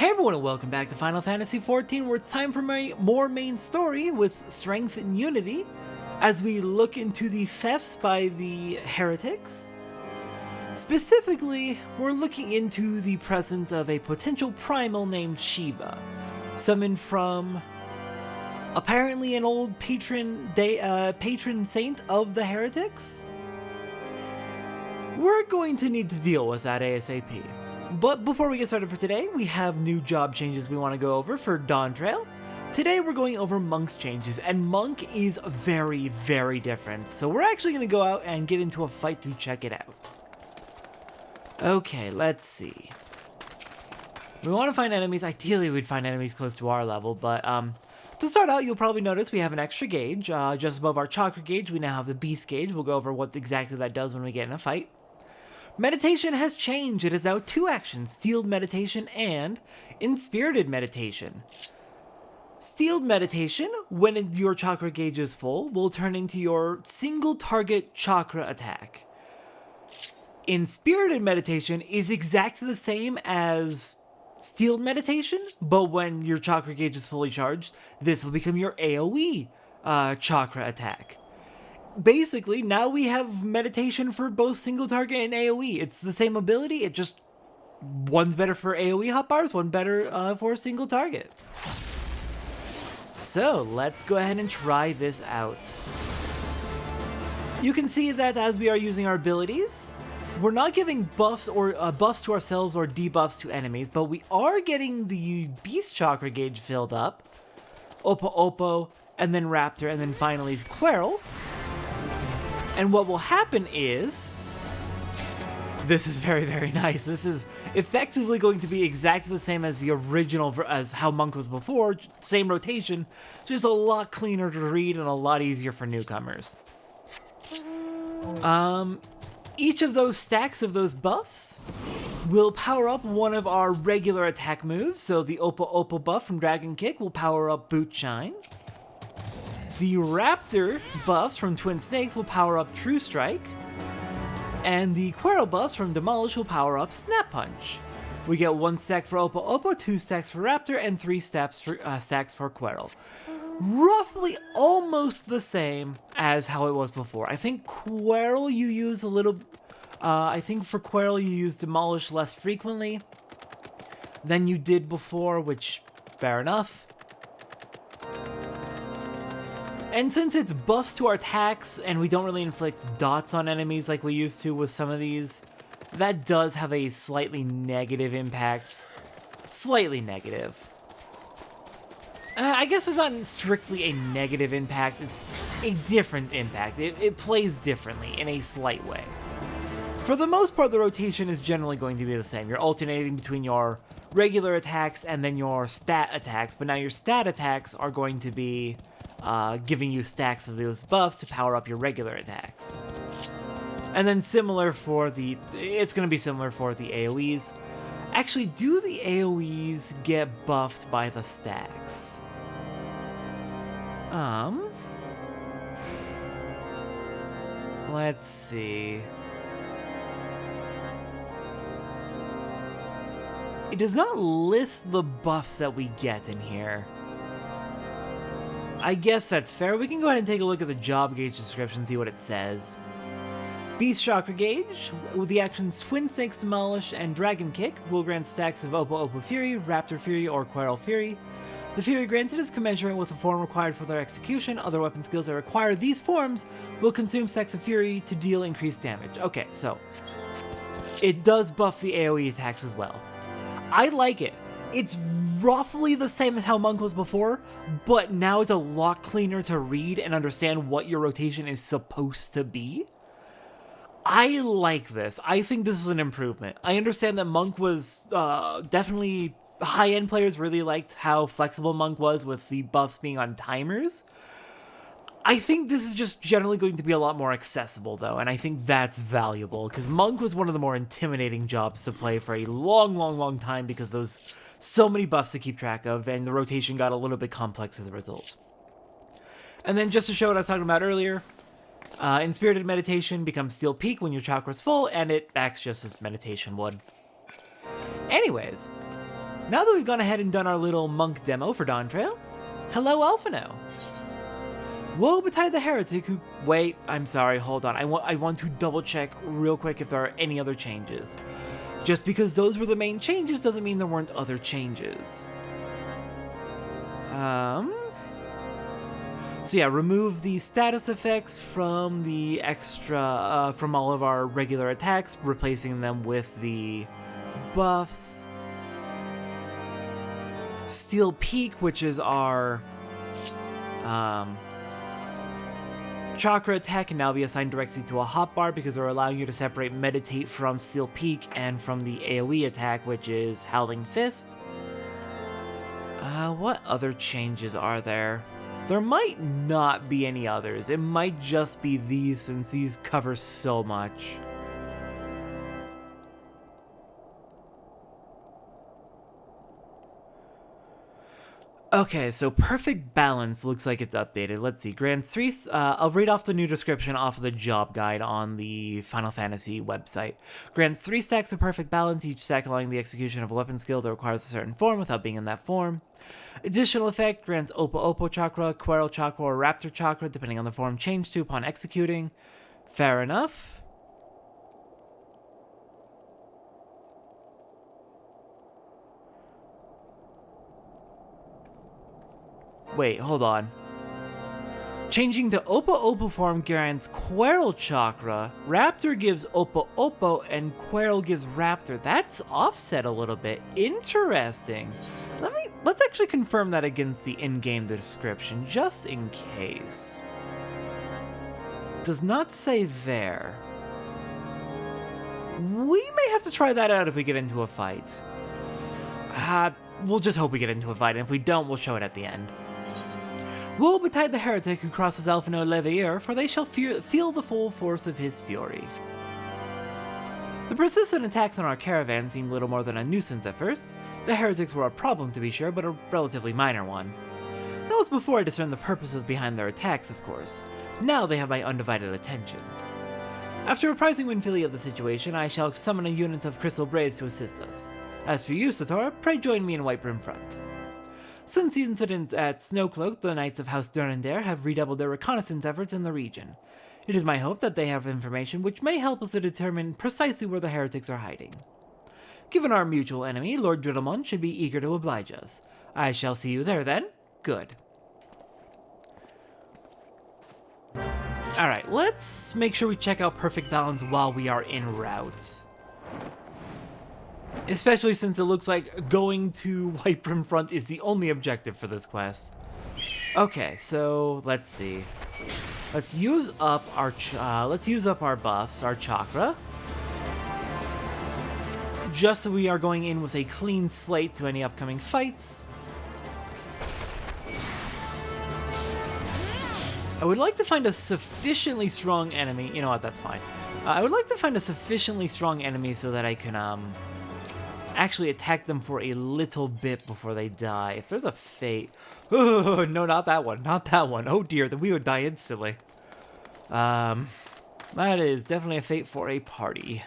Hey everyone and welcome back to Final Fantasy XIV, where it's time for more main story with strength and unity as we look into the thefts by the heretics. Specifically, we're looking into the presence of a potential primal named Shiva, summoned from apparently an old patron saint of the heretics. We're going to need to deal with that ASAP. But before we get started for today, we have new job changes we want to go over for Dawntrail. Today we're going over Monk's changes, and Monk is very, very different. So we're actually going to go out and get into a fight to check it out. Okay, let's see. We want to find enemies. Ideally, we'd find enemies close to our level, but to start out, you'll probably notice we have an extra gauge. Just above our chakra gauge, we now have the beast gauge. We'll go over what exactly that does when we get in a fight. Meditation has changed. It is now 2 actions, Steeled Meditation and Inspirited Meditation. Steeled Meditation, when your chakra gauge is full, will turn into your single target chakra attack. Inspirited Meditation is exactly the same as Steeled Meditation, but when your chakra gauge is fully charged, this will become your AoE chakra attack. Basically, now we have meditation for both single target and AoE. It's the same ability, it just one's better for AoE hotbars, one better for single target. So let's go ahead and try this out. You can see that as we are using our abilities, we're not giving buffs or buffs to ourselves or debuffs to enemies, but we are getting the beast chakra gauge filled up, Oppo, and then Raptor, and then finally Quarrel. And what will happen is, this is very, very nice. This is effectively going to be exactly the same as the original, as how Monk was before. Same rotation, just a lot cleaner to read and a lot easier for newcomers. Each of those stacks of those buffs will power up one of our regular attack moves. So the Oppo buff from Dragon Kick will power up Boot Shine. The Raptor buffs from Twin Snakes will power up True Strike, and the Quarrel buffs from Demolish will power up Snap Punch. We get 1 stack for Oppo, 2 stacks for Raptor, and 3 stacks for Quarrel. Roughly almost the same as how it was before. I think Quarrel you use a little... I think for Quarrel you use Demolish less frequently than you did before, which, fair enough. And since it's buffs to our attacks, and we don't really inflict dots on enemies like we used to with some of these, that does have a slightly negative impact. Slightly negative. I guess it's not strictly a negative impact, it's a different impact. It plays differently in a slight way. For the most part, the rotation is generally going to be the same. You're alternating between your regular attacks and then your stat attacks, but now your stat attacks are going to be giving you stacks of those buffs to power up your regular attacks. And then similar for it's going to be similar for the AoEs. Actually, do the AoEs get buffed by the stacks? Let's see. It does not list the buffs that we get in here. I guess that's fair. We can go ahead and take a look at the job gauge description, see what it says. Beast Chakra Gauge, with the actions Twin Snakes Demolish and Dragon Kick, will grant stacks of Oppo Fury, Raptor Fury, or Quarrel Fury. The Fury granted is commensurate with the form required for their execution. Other weapon skills that require these forms will consume stacks of Fury to deal increased damage. Okay, so it does buff the AoE attacks as well. I like it. It's roughly the same as how Monk was before, but now it's a lot cleaner to read and understand what your rotation is supposed to be. I like this. I think this is an improvement. I understand that Monk was definitely... High-end players really liked how flexible Monk was with the buffs being on timers. I think this is just generally going to be a lot more accessible, though, and I think that's valuable, because Monk was one of the more intimidating jobs to play for a long, long, long time because those so many buffs to keep track of, and the rotation got a little bit complex as a result. And then just to show what I was talking about earlier, Inspirited Meditation becomes Steel Peak when your chakra's full, and it acts just as meditation would. Anyways, Now that we've gone ahead and done our little monk demo for Dawntrail, hello Alphino. Woe betide the heretic who— wait, I'm sorry, hold on. I want to double check real quick if there are any other changes. Just because those were the main changes doesn't mean there weren't other changes. So yeah, remove the status effects from the extra, from all of our regular attacks, replacing them with the buffs. Steel Peak, which is our chakra attack, can now be assigned directly to a hotbar because they're allowing you to separate Meditate from Steel Peak and from the AoE attack, which is Howling Fist. What other changes are there? There might not be any others. It might just be these, since these cover so much. Okay, so Perfect Balance looks like it's updated. Let's see, grants 3, I'll read off the new description off of the job guide on the Final Fantasy website. Grants 3 stacks of Perfect Balance, each stack allowing the execution of a weapon skill that requires a certain form without being in that form. Additional effect grants Opo Chakra, Quarrel Chakra, or Raptor Chakra, depending on the form changed to upon executing. Fair enough. Wait, hold on. Changing to Opo form grants Quarrel Chakra, Raptor gives Opo, and Quarrel gives Raptor. That's offset a little bit. Interesting. Let's actually confirm that against the in-game description, just in case. Does not say there. We may have to try that out if we get into a fight. We'll just hope we get into a fight, and if we don't, we'll show it at the end. Woe betide the heretic who crosses Alphino Levier, for they shall feel the full force of his fury. The persistent attacks on our caravan seemed little more than a nuisance at first. The heretics were a problem to be sure, but a relatively minor one. That was before I discerned the purposes behind their attacks, of course. Now they have my undivided attention. After apprising Winfili of the situation, I shall summon a unit of Crystal Braves to assist us. As for you, Satora, pray join me in Whitebrim Front. Since the incident at Snowcloak, the Knights of House Durandare have redoubled their reconnaissance efforts in the region. It is my hope that they have information which may help us to determine precisely where the heretics are hiding. Given our mutual enemy, Lord Driddlemon should be eager to oblige us. I shall see you there then. Good. Alright, let's make sure we check out Perfect Balance while we are en route. Especially since it looks like going to Whitebrim Front is the only objective for this quest. Okay, so let's see. Let's use up our buffs, our chakra. Just so we are going in with a clean slate to any upcoming fights. I would like to find a sufficiently strong enemy. You know what, that's fine. I would like to find a sufficiently strong enemy so that I can, actually attack them for a little bit before they die. If there's a fate... Oh, no, not that one. Not that one. Oh dear, then we would die instantly. That is definitely a fate for a party.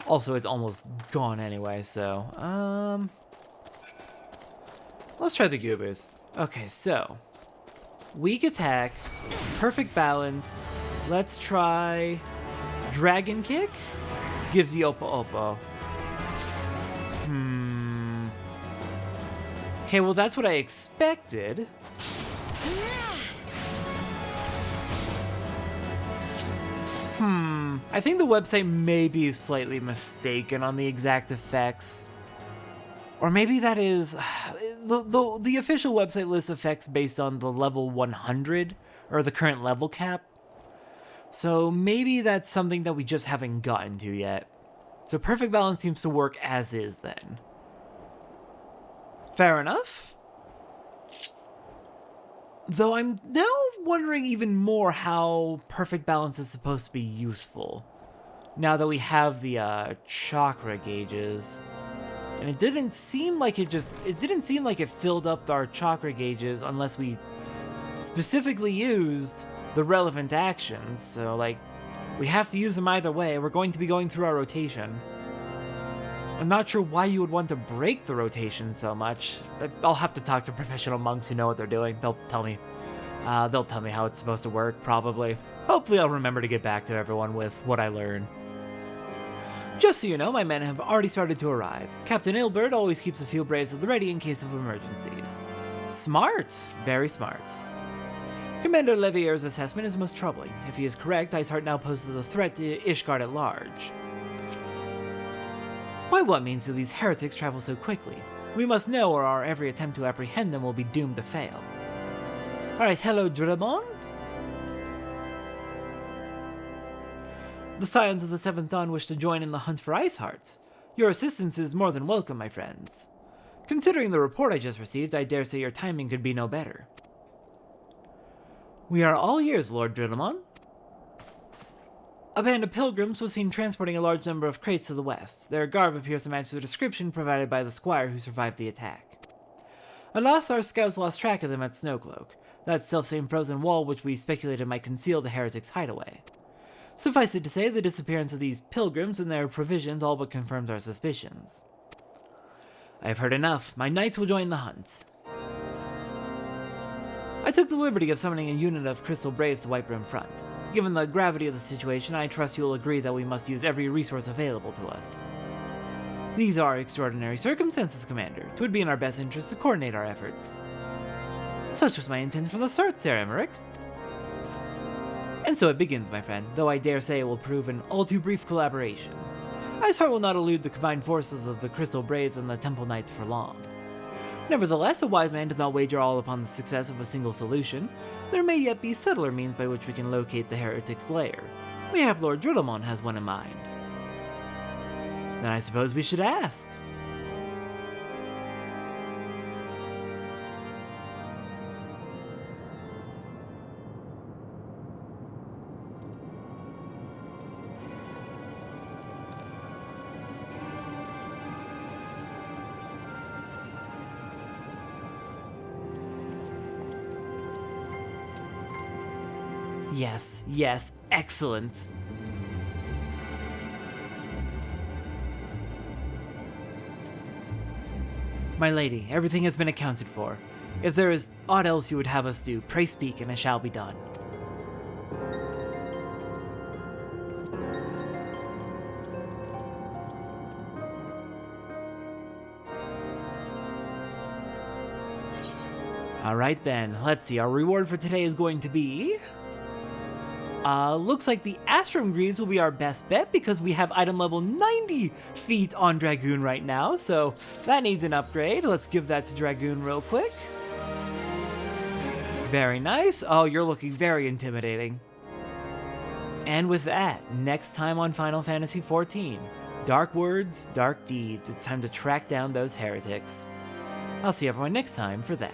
Also, it's almost gone anyway, so... Let's try the Goobers. Okay, so... Weak attack, perfect balance. Let's try... Dragon Kick? Gives the Opo. Okay, well that's what I expected. I think the website may be slightly mistaken on the exact effects. Or maybe that is... The official website lists effects based on the level 100, or the current level cap. So maybe that's something that we just haven't gotten to yet. So Perfect Balance seems to work as is then. Fair enough. Though I'm now wondering even more how Perfect Balance is supposed to be useful. Now that we have the chakra gauges. And it didn't seem like it filled up our chakra gauges unless we specifically used the relevant actions. So like, we have to use them either way. We're going to be going through our rotation. I'm not sure why you would want to break the rotation so much. I'll have to talk to professional monks who know what they're doing. They'll tell me. They'll tell me how it's supposed to work, probably. Hopefully I'll remember to get back to everyone with what I learn. Just so you know, my men have already started to arrive. Captain Ilbert always keeps a few braves at the ready in case of emergencies. Smart! Very smart. Commander Levier's assessment is most troubling. If he is correct, Iceheart now poses a threat to Ishgard at large. By what means do these heretics travel so quickly? We must know, or our every attempt to apprehend them will be doomed to fail. Alright, hello Drillamon? The Scions of the Seventh Dawn wish to join in the hunt for Iceheart. Your assistance is more than welcome, my friends. Considering the report I just received, I dare say your timing could be no better. We are all ears, Lord Drillamon. A band of pilgrims was seen transporting a large number of crates to the west. Their garb appears to match the description provided by the squire who survived the attack. Alas, our scouts lost track of them at Snowcloak, that selfsame frozen wall which we speculated might conceal the heretics' hideaway. Suffice it to say, the disappearance of these pilgrims and their provisions all but confirmed our suspicions. I have heard enough. My knights will join the hunt. I took the liberty of summoning a unit of Crystal Braves to wipe her in front. Given the gravity of the situation, I trust you will agree that we must use every resource available to us. These are extraordinary circumstances, Commander. 'Twould be in our best interest to coordinate our efforts. Such was my intent from the start, Sir Emmerich. And so it begins, my friend, though I dare say it will prove an all too brief collaboration. Iceheart will not elude the combined forces of the Crystal Braves and the Temple Knights for long. Nevertheless, a wise man does not wager all upon the success of a single solution. There may yet be subtler means by which we can locate the heretic's lair. Mayhap Lord Drillamon has one in mind. Then I suppose we should ask. Yes, yes, excellent. My lady, everything has been accounted for. If there is aught else you would have us do, pray speak, and it shall be done. Alright then, let's see, our reward for today is going to be... looks like the Astrum Greaves will be our best bet because we have item level 90 feet on Dragoon right now, so that needs an upgrade. Let's give that to Dragoon real quick. Very nice. Oh, you're looking very intimidating. And with that, next time on Final Fantasy XIV, dark words, dark deeds. It's time to track down those heretics. I'll see everyone next time for that.